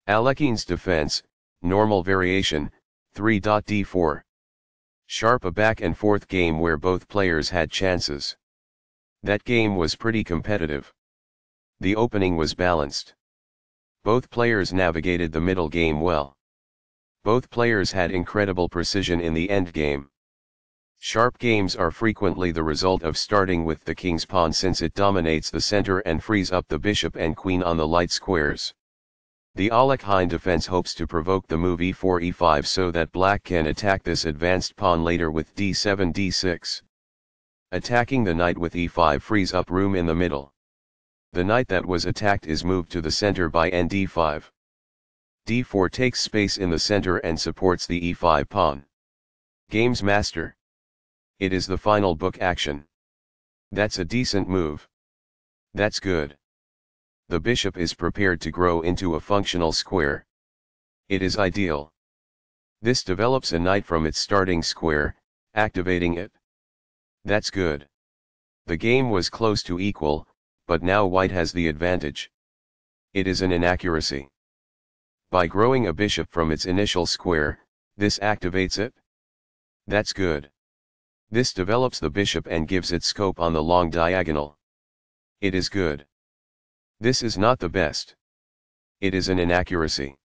Alekhine's defense, normal variation, 3.d4. Sharp a back and forth game where both players had chances. That game was pretty competitive. The opening was balanced. Both players navigated the middle game well. Both players had incredible precision in the endgame. Sharp games are frequently the result of starting with the king's pawn since it dominates the center and frees up the bishop and queen on the light squares. The Alekhine defense hopes to provoke the move e4 e5 so that black can attack this advanced pawn later with d7 d6. Attacking the knight with e5 frees up room in the middle. The knight that was attacked is moved to the center by d5. d4 takes space in the center and supports the e5 pawn. Game's master. It is the final book action. That's a decent move. That's good. The bishop is prepared to grow into a functional square. It is ideal. This develops a knight from its starting square, activating it. That's good. The game was close to equal, but now white has the advantage. It is an inaccuracy. By growing a bishop from its initial square, this activates it. That's good. This develops the bishop and gives it scope on the long diagonal. It is good. This is not the best. It is an inaccuracy.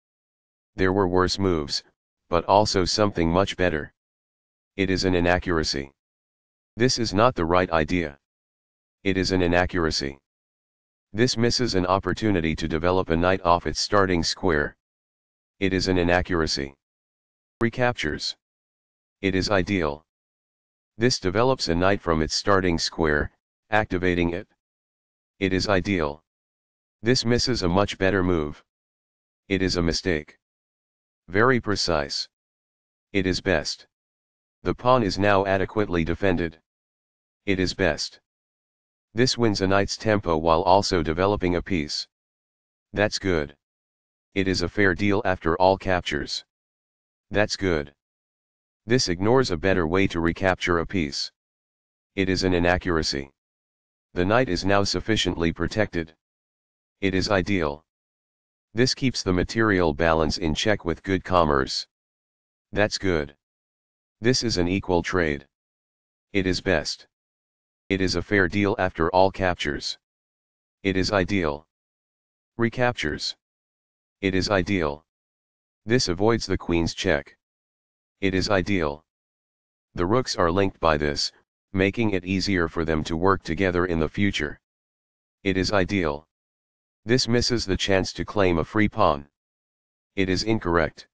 There were worse moves, but also something much better. It is an inaccuracy. This is not the right idea. It is an inaccuracy. This misses an opportunity to develop a knight off its starting square. It is an inaccuracy. Recaptures. It is ideal. This develops a knight from its starting square, activating it. It is ideal. This misses a much better move. It is a mistake. Very precise. It is best. The pawn is now adequately defended. It is best. This wins a knight's tempo while also developing a piece. That's good. It is a fair deal after all captures. That's good. This ignores a better way to recapture a piece. It is an inaccuracy. The knight is now sufficiently protected. It is ideal. This keeps the material balance in check with good commerce. That's good. This is an equal trade. It is best. It is a fair deal after all captures. It is ideal. Recaptures. It is ideal. This avoids the queen's check. It is ideal. The rooks are linked by this, making it easier for them to work together in the future. It is ideal. This misses the chance to claim a free pawn. It is incorrect.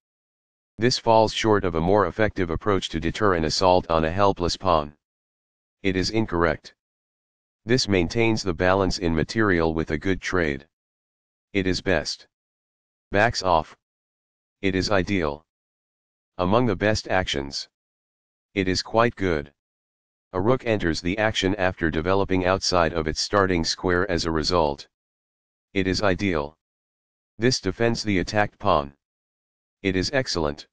This falls short of a more effective approach to deter an assault on a helpless pawn. It is incorrect. This maintains the balance in material with a good trade. It is best. Backs off. It is ideal. Among the best actions. It is quite good. A rook enters the action after developing outside of its starting square as a result. It is ideal. This defends the attacked pawn. It is excellent.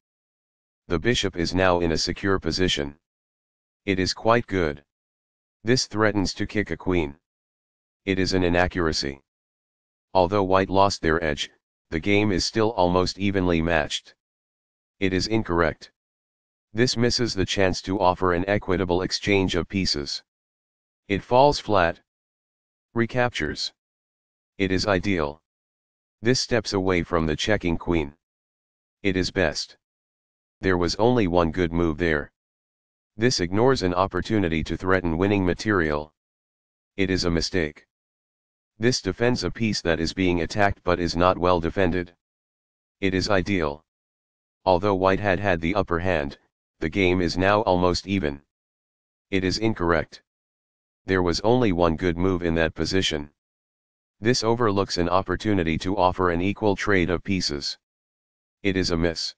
The bishop is now in a secure position. It is quite good. This threatens to kick a queen. It is an inaccuracy. Although white lost their edge, the game is still almost evenly matched. It is incorrect. This misses the chance to offer an equitable exchange of pieces. It falls flat. Recaptures. It is ideal. This steps away from the checking queen. It is best. There was only one good move there. This ignores an opportunity to threaten winning material. It is a mistake. This defends a piece that is being attacked but is not well defended. It is ideal. Although white had the upper hand, the game is now almost even. It is incorrect. There was only one good move in that position. This overlooks an opportunity to offer an equal trade of pieces. It is a miss.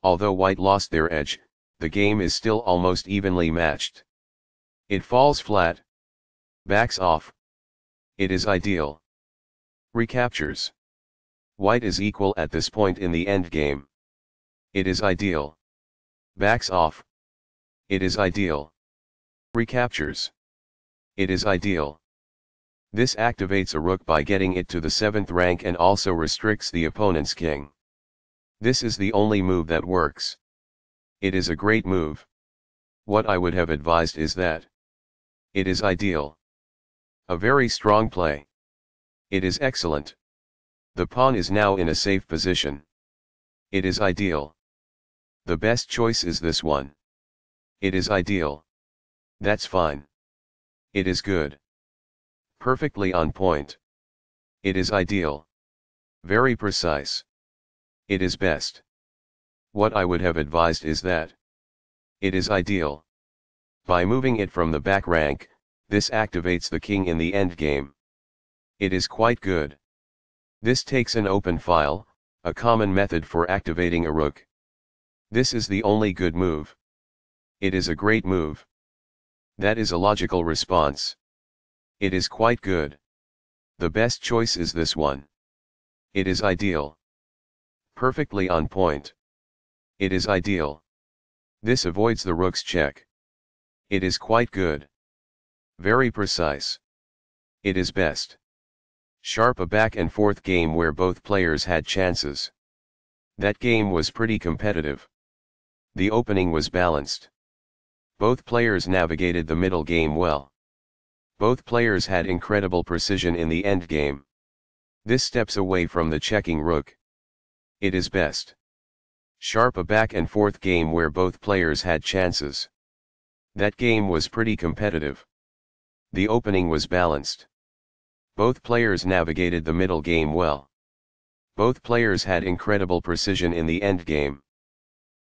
Although white lost their edge, the game is still almost evenly matched. It falls flat. Backs off. It is ideal. Recaptures. White is equal at this point in the endgame. It is ideal. Backs off. It is ideal. Recaptures. It is ideal. This activates a rook by getting it to the 7th rank and also restricts the opponent's king. This is the only move that works. It is a great move. What I would have advised is that it is ideal. A very strong play. It is excellent. The pawn is now in a safe position. It is ideal. The best choice is this one. It is ideal. That's fine. It is good. Perfectly on point. It is ideal. Very precise. It is best. What I would have advised is that it is ideal. By moving it from the back rank, this activates the king in the endgame. It is quite good. This takes an open file, a common method for activating a rook. This is the only good move. It is a great move. That is a logical response. It is quite good. The best choice is this one. It is ideal. Perfectly on point. It is ideal. This avoids the rook's check. It is quite good. Very precise. It is best. Sharp a back and forth game where both players had chances. That game was pretty competitive. The opening was balanced. Both players navigated the middle game well. Both players had incredible precision in the endgame. This steps away from the checking rook. It is best. Sharp a back and forth game where both players had chances. That game was pretty competitive. The opening was balanced. Both players navigated the middle game well. Both players had incredible precision in the endgame.